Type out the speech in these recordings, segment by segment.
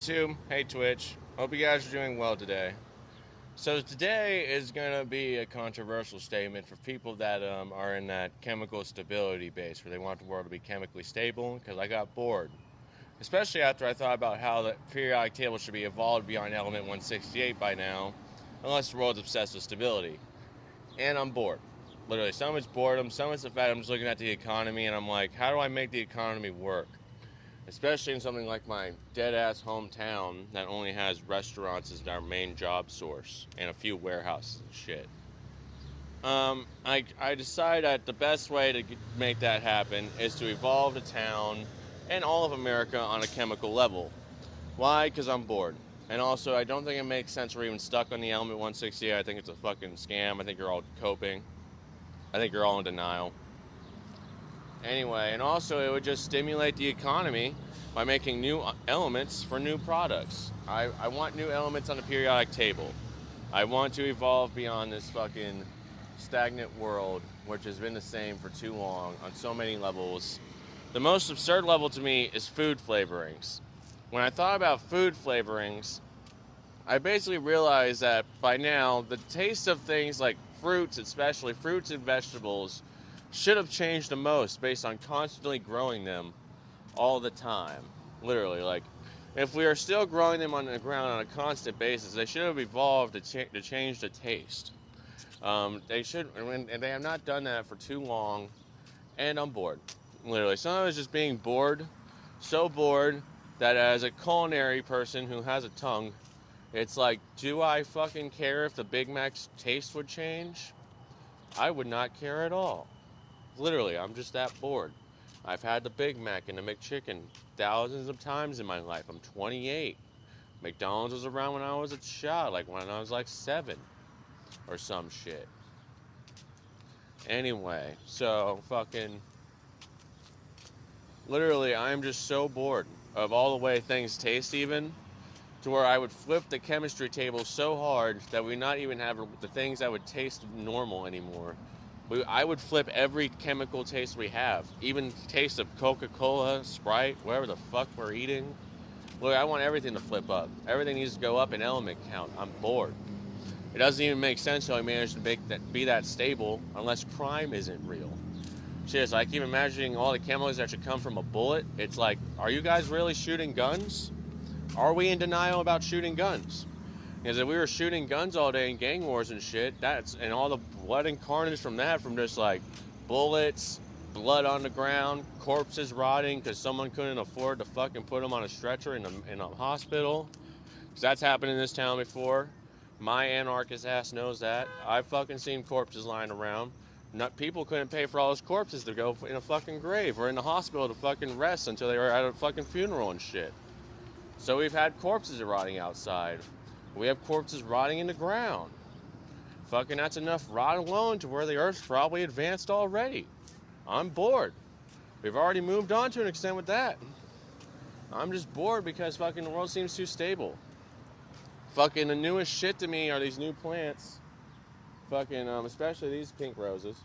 YouTube, hey Twitch. Hope you guys are doing well today. So today is gonna be a controversial statement for people that are in that chemical stability base, where they want the world to be chemically stable. Because I got bored, especially after I thought about how the periodic table should be evolved beyond element 168 by now, unless the world's obsessed with stability. And I'm bored. Literally, some of it's boredom, some of it's the fact I'm just looking at the economy and I'm like, how do I make the economy work? Especially in something like my dead-ass hometown that only has restaurants as our main job source and a few warehouses and shit. I decided that the best way to make that happen is to evolve the town and all of America on a chemical level. Why? Because I'm bored. And also, I don't think it makes sense we're even stuck on the element 168. I think it's a fucking scam. I think you're all coping. I think you're all in denial. Anyway, and also it would just stimulate the economy by making new elements for new products. I want new elements on the periodic table. I want to evolve beyond this fucking stagnant world, which has been the same for too long on so many levels. The most absurd level to me is food flavorings. When I thought about food flavorings, I basically realized that by now the taste of things like fruits, especially fruits and vegetables, should have changed the most based on constantly growing them all the time. Literally, like, if we are still growing them on the ground on a constant basis, they should have evolved to change the taste. They should, and they have not done that for too long, and I'm bored. Literally, some of it is just being bored, so bored that as a culinary person who has a tongue, it's like, do I fucking care if the Big Mac's taste would change? I would not care at all. Literally, I'm just that bored. I've had the Big Mac and the McChicken thousands of times in my life. I'm 28. McDonald's was around when I was a child, like when I was like 7 or some shit. Anyway, so fucking literally, I'm just so bored of all the way things taste, even to where I would flip the chemistry table so hard that we not even have the things that would taste normal anymore. I would flip every chemical taste we have, even taste of Coca-Cola, Sprite, whatever the fuck we're eating. Look, I want everything to flip up. Everything needs to go up in element count. I'm bored. It doesn't even make sense how we managed to be that stable unless crime isn't real. Shit, so I keep imagining all the chemicals that should come from a bullet. It's like, are you guys really shooting guns? Are we in denial about shooting guns? Because if we were shooting guns all day in gang wars and shit, and all the blood and carnage from that, from just like bullets, blood on the ground, corpses rotting because someone couldn't afford to fucking put them on a stretcher in a hospital. Because that's happened in this town before. My anarchist ass knows that. I've fucking seen corpses lying around. People couldn't pay for all those corpses to go in a fucking grave or in the hospital to fucking rest until they were at a fucking funeral and shit. So we've had corpses rotting outside. We have corpses rotting in the ground. Fucking that's enough rot alone to where the Earth's probably advanced already. I'm bored. We've already moved on to an extent with that. I'm just bored because fucking the world seems too stable. Fucking the newest shit to me are these new plants. Fucking, especially these pink roses.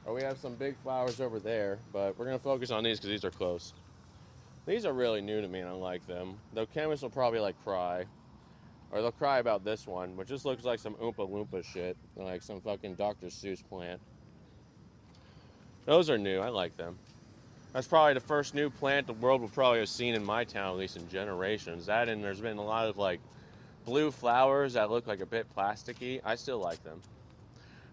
Or we have some big flowers over there, but we're gonna focus on these because these are close. These are really new to me and I like them. The chemists will probably like cry. Or they'll cry about this one, which just looks like some Oompa Loompa shit. Like some fucking Dr. Seuss plant. Those are new. I like them. That's probably the first new plant the world will probably have seen in my town, at least in generations. That and there's been a lot of like blue flowers that look like a bit plasticky. I still like them.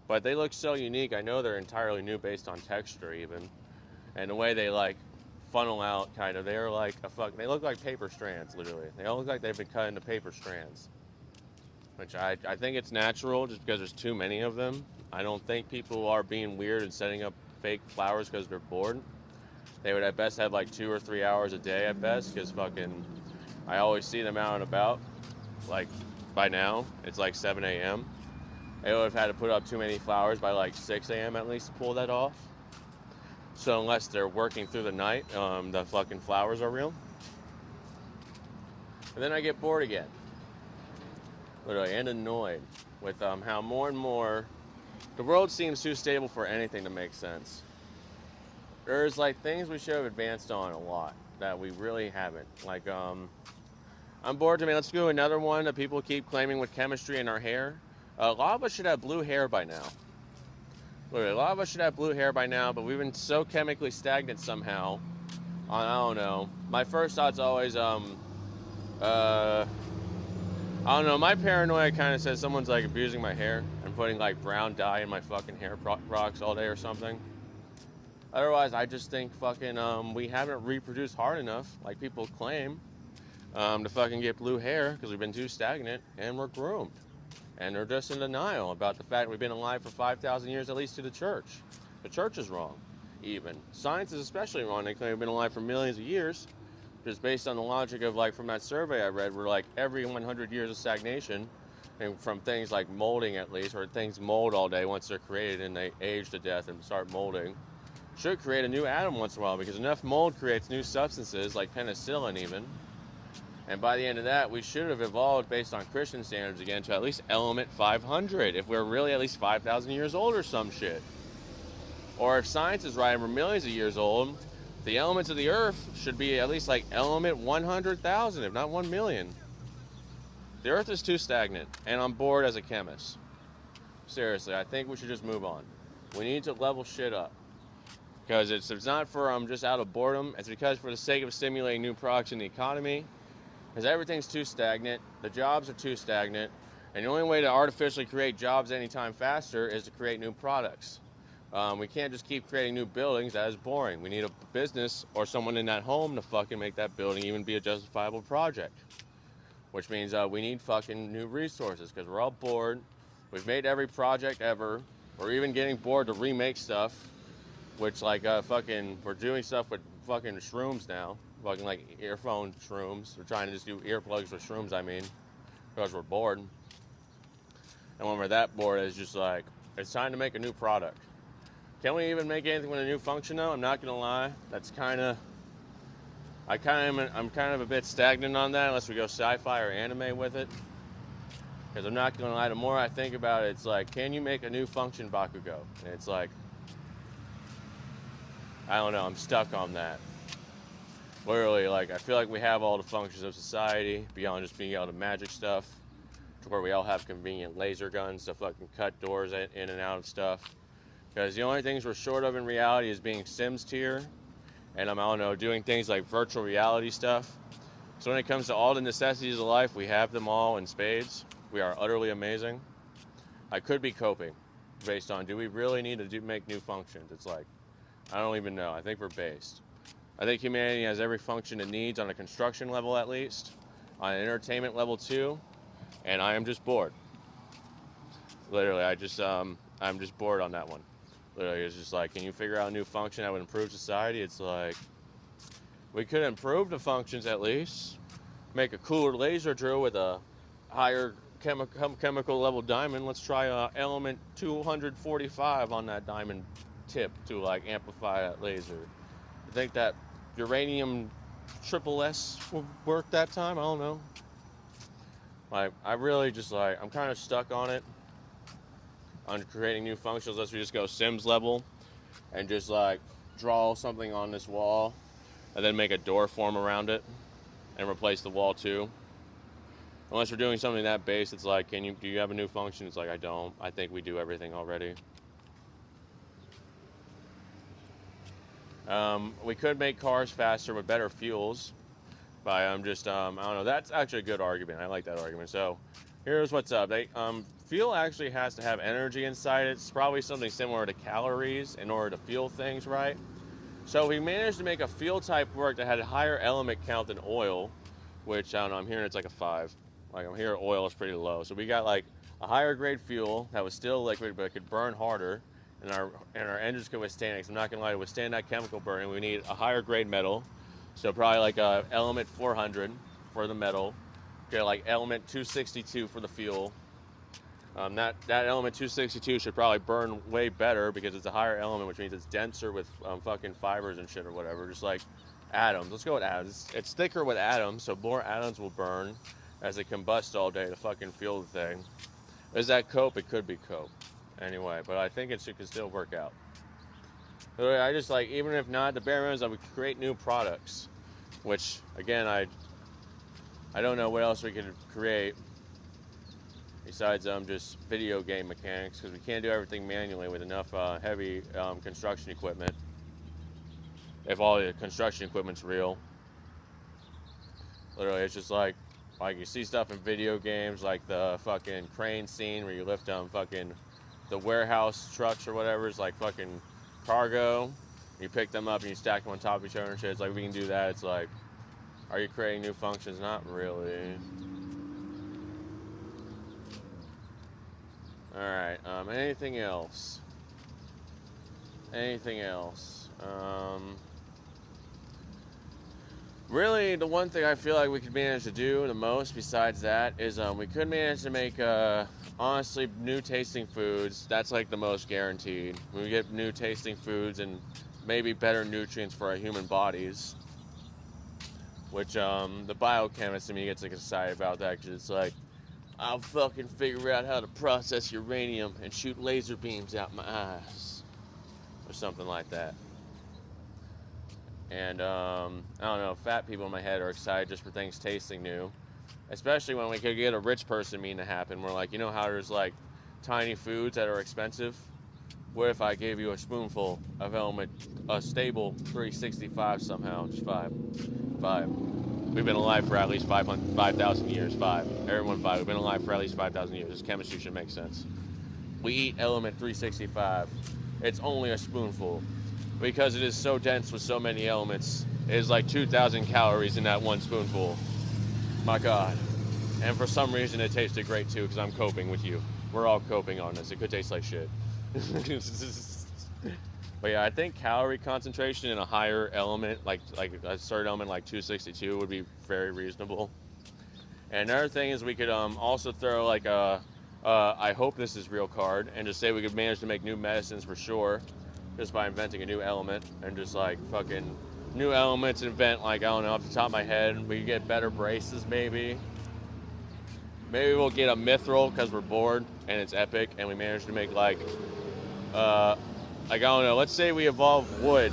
But they look so unique. I know they're entirely new based on texture even. And the way they like funnel out kind of. They're like they look like paper strands, literally. They all look like they've been cut into paper strands. Which I think it's natural just because there's too many of them. I don't think people are being weird and setting up fake flowers because they're bored. They would at best have like 2 or 3 hours a day at best because fucking I always see them out and about. Like by now, it's like 7 a.m. They would have had to put up too many flowers by like 6 a.m. at least to pull that off. So unless they're working through the night, the fucking flowers are real. And then I get bored again. Literally, and annoyed with how more and more the world seems too stable for anything to make sense. There's like things we should have advanced on a lot that we really haven't. Like, I'm bored to me. Let's do another one that people keep claiming with chemistry in our hair. A lot of us should have blue hair by now. Literally, a lot of us should have blue hair by now, but we've been so chemically stagnant somehow. I don't know. My first thought's always, I don't know. My paranoia kind of says someone's like abusing my hair and putting like brown dye in my fucking hair products all day or something. Otherwise, I just think fucking we haven't reproduced hard enough, like people claim, to fucking get blue hair because we've been too stagnant and we're groomed. And they're just in denial about the fact we've been alive for 5,000 years, at least to the church. The church is wrong, even. Science is especially wrong. They claim we've been alive for millions of years, just based on the logic of, like, from that survey I read, where, like, every 100 years of stagnation, and from things like molding at least, or things mold all day once they're created and they age to death and start molding, should create a new atom once in a while, because enough mold creates new substances, like penicillin even. And by the end of that, we should have evolved based on Christian standards again to at least element 500, if we're really at least 5,000 years old or some shit. Or if science is right and we're millions of years old, the elements of the earth should be at least like element 100,000, if not 1 million. The earth is too stagnant, and I'm bored as a chemist. Seriously, I think we should just move on. We need to level shit up. Because it's not for just out of boredom, it's because for the sake of stimulating new products in the economy, because everything's too stagnant, the jobs are too stagnant, and the only way to artificially create jobs anytime faster is to create new products. We can't just keep creating new buildings. That is boring. We need a business or someone in that home to fucking make that building even be a justifiable project. Which means we need fucking new resources, because we're all bored. We've made every project ever. We're even getting bored to remake stuff, which like we're doing stuff with fucking shrooms now. Fucking like earphone shrooms. We're trying to just do earplugs with shrooms, I mean, because we're bored. And when we're that bored, it's just like, it's time to make a new product. Can we even make anything with a new function though? I'm not gonna lie. That's I'm kind of a bit stagnant on that unless we go sci-fi or anime with it. Because I'm not gonna lie, the more I think about it, it's like, can you make a new function Bakugo? And it's like, I don't know, I'm stuck on that. Literally, like, I feel like we have all the functions of society beyond just being able to magic stuff, to where we all have convenient laser guns to fucking cut doors in and out of stuff. Because the only things we're short of in reality is being Sims tier, and I don't know, doing things like virtual reality stuff. So when it comes to all the necessities of life, we have them all in spades. We are utterly amazing. I could be coping based on, do we really need to make new functions? It's like, I don't even know. I think we're based. I think humanity has every function it needs on a construction level at least, on an entertainment level too, and I am just bored. Literally, I'm just bored on that one. Literally, it's just like, can you figure out a new function that would improve society? It's like, we could improve the functions at least. Make a cooler laser drill with a higher chemical level diamond. Let's try element 245 on that diamond tip to like amplify that laser. I think that uranium triple S will work that time. I don't know. Like, I really just like, I'm kind of stuck on it, on creating new functions, unless we just go Sims level and just like draw something on this wall and then make a door form around it and replace the wall too. Unless we're doing something that base, it's like, do you have a new function? It's like, I don't. I think we do everything already. We could make cars faster with better fuels by I don't know. That's actually a good argument. I like that argument. So here's what's up. Fuel actually has to have energy inside it. It's probably something similar to calories in order to fuel things, right? So we managed to make a fuel type work that had a higher element count than oil, which I don't know. I'm hearing it's like a 5. Like, I'm hearing oil is pretty low. So we got like a higher grade fuel that was still liquid but could burn harder. And our engines can withstand it. 'Cause I'm not gonna lie, to withstand that chemical burning, we need a higher grade metal. So probably like a element 400 for the metal. Okay, like element 262 for the fuel. That element 262 should probably burn way better because it's a higher element, which means it's denser with fucking fibers and shit or whatever. Just like atoms. Let's go with atoms. It's thicker with atoms, so more atoms will burn as they combust all day to fucking fuel the thing. Is that cope? It could be cope. Anyway, but I think it could still work out. I just like, even if not, the bare minimum is I would create new products, which again I I don't know what else we could create besides just video game mechanics, because we can't do everything manually with enough heavy construction equipment. If all the construction equipment's real. Literally, it's just like you see stuff in video games, like the fucking crane scene where you lift fucking the warehouse trucks or whatever. It's like fucking cargo. You pick them up and you stack them on top of each other and shit. It's like, we can do that. It's like, are you creating new functions? Not really. Alright, anything else? Anything else? Really, the one thing I feel like we could manage to do the most besides that is we could manage to make, honestly, new tasting foods. That's like the most guaranteed. We get new tasting foods and maybe better nutrients for our human bodies. Which, the biochemist in me gets excited about that, because it's like, I'll fucking figure out how to process uranium and shoot laser beams out my eyes. Or something like that. And, I don't know, fat people in my head are excited just for things tasting new. Especially when we could get a rich person mean to happen. We're like, you know how there's like tiny foods that are expensive? What if I gave you a spoonful of element, a stable 365 somehow? Just five. We've been alive for at least 5,000 years. Everyone 5. We've been alive for at least 5,000 years. This chemistry should make sense. We eat element 365. It's only a spoonful. Because it is so dense with so many elements. It is like 2,000 calories in that one spoonful. My God. And for some reason it tasted great too, because I'm coping with you. We're all coping on this. It could taste like shit. But yeah, I think calorie concentration in a higher element, like a certain element like 262, would be very reasonable. And another thing is we could also throw like a I hope this is real card, and just say we could manage to make new medicines for sure, just by inventing a new element, and just like fucking new elements, invent like, I don't know, off the top of my head, we could get better braces maybe. Maybe we'll get a mithril because we're bored and it's epic, and we managed to make like I don't know, let's say we evolve wood.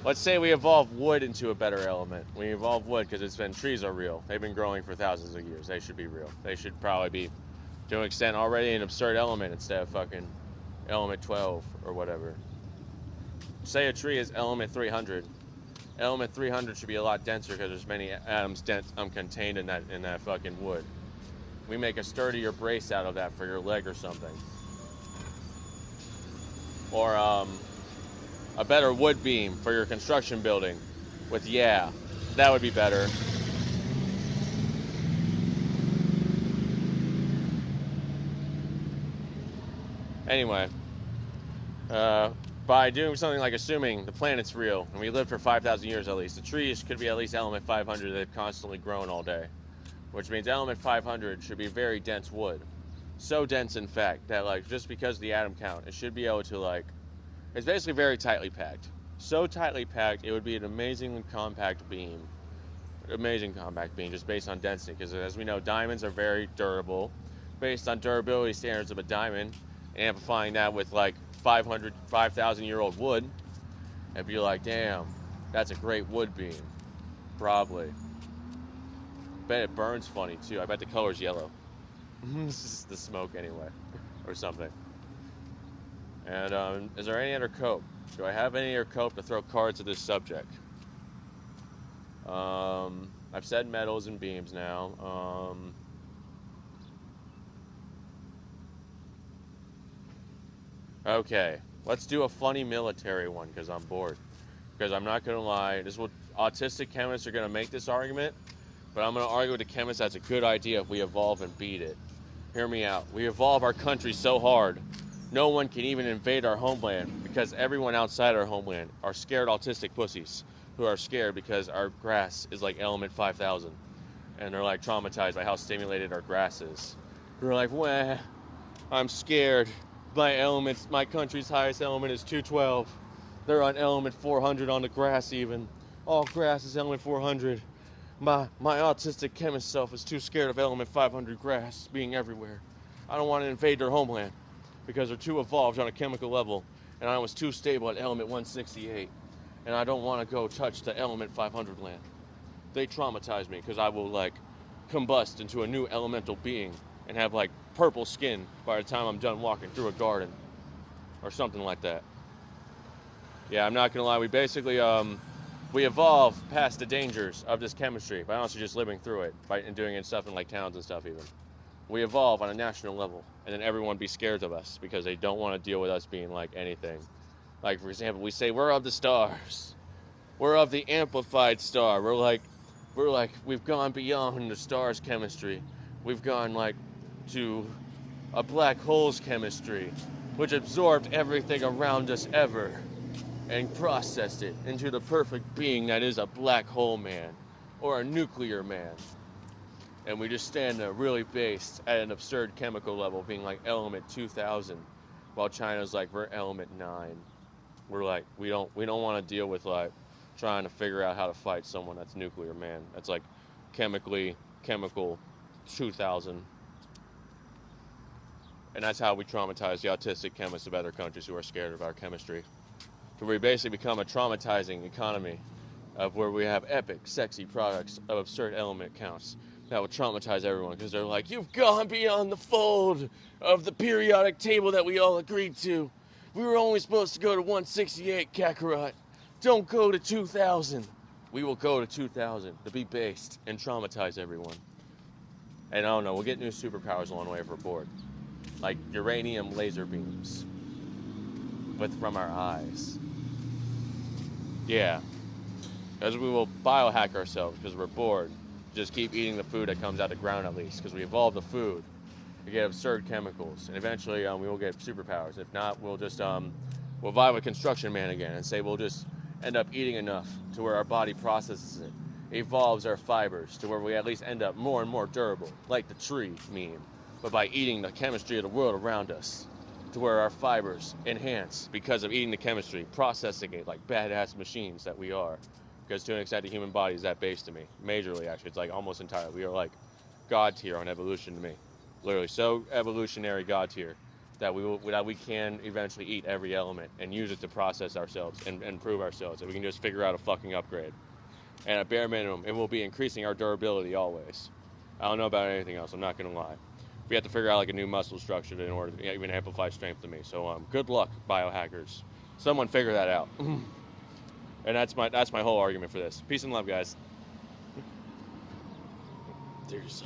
Let's say we evolve wood into a better element. We evolve wood because trees are real. They've been growing for thousands of years. They should be real. They should probably be, to an extent, already an absurd element instead of fucking element 12 or whatever. Say a tree is element 300. Element 300 should be a lot denser because there's many atoms contained in that fucking wood. We make a sturdier brace out of that for your leg or something. Or a better wood beam for your construction building with, yeah, that would be better. Anyway, by doing something like assuming the planet's real and we live for 5,000 years at least, the trees could be at least element 500. They've constantly grown all day, which means element 500 should be very dense wood. So dense, in fact, that like just because of the atom count, it should be able to like, it's basically very tightly packed. So tightly packed, it would be an amazingly compact beam. Amazing compact beam, just based on density, because as we know, diamonds are very durable. Based on durability standards of a diamond, amplifying that with like 5,000-year-old wood, it'd be like, damn, that's a great wood beam. Probably. Bet it burns funny too. I bet the color's yellow. It's just the smoke anyway, or something. And is there any other cope? Do I have any other cope to throw cards at this subject? I've said metals and beams now. Okay, let's do a funny military one because I'm bored. Because I'm not going to lie, this is what autistic chemists are going to make this argument, but I'm going to argue with the chemists that's a good idea if we evolve and beat it. Hear me out. We evolve our country so hard, no one can even invade our homeland because everyone outside our homeland are scared autistic pussies who are scared because our grass is like element 5,000. And they're like traumatized by how stimulated our grass is. They're like, well, I'm scared. My country's highest element is 212. They're on element 400 on the grass even. All grass is element 400. My autistic chemist self is too scared of element 500 grass being everywhere. I don't want to invade their homeland because they're too evolved on a chemical level, and I was too stable at element 168, and I don't want to go touch the element 500 land. they traumatize me because I will like combust into a new elemental being and have like purple skin by the time I'm done walking through a garden or something like that. Yeah, I'm not gonna lie. We basically we evolve past the dangers of this chemistry by honestly just living through it and doing it stuff in like towns and stuff even. We evolve on a national level, and then everyone be scared of us because they don't want to deal with us being like anything. Like for example, we say we're of the stars. We're of the amplified star. We've gone beyond the star's chemistry. We've gone like to a black hole's chemistry, which absorbed everything around us ever and processed it into the perfect being that is a black hole man or a nuclear man. And we just stand there really based at an absurd chemical level, being like element 2000, while China's like, we're element 9. We're like, we don't want to deal with like trying to figure out how to fight someone that's nuclear man. That's like chemical 2000. And that's how we traumatize the autistic chemists of other countries who are scared of our chemistry. So we basically become a traumatizing economy of where we have epic, sexy products of absurd element counts that will traumatize everyone because they're like, you've gone beyond the fold of the periodic table that we all agreed to. We were only supposed to go to 168, Kakarot. Don't go to 2000. We will go to 2000 to be based and traumatize everyone. And I don't know, we'll get new superpowers along the way if we're bored. Like uranium laser beams. But from our eyes. Yeah. As we will biohack ourselves because we're bored. Just keep eating the food that comes out of the ground at least. Because we evolve the food. We get absurd chemicals. And eventually we will get superpowers. If not, we'll just we'll vibe with Construction Man again and say we'll just end up eating enough to where our body processes it. Evolves our fibers to where we at least end up more and more durable. Like the tree meme. But by eating the chemistry of the world around us. To where our fibers enhance because of eating the chemistry, processing it like badass machines that we are. Because to an extent, the human body is that base to me. Majorly, actually. It's like almost entirely. We are like God tier on evolution to me. Literally, so evolutionary God tier that we can eventually eat every element and use it to process ourselves and improve ourselves. And we can just figure out a fucking upgrade. And at bare minimum, it will be increasing our durability always. I don't know about anything else. I'm not going to lie. We have to figure out like a new muscle structure in order to even amplify strength to me. So good luck, biohackers. Someone figure that out. And that's my whole argument for this. Peace and love, guys. There's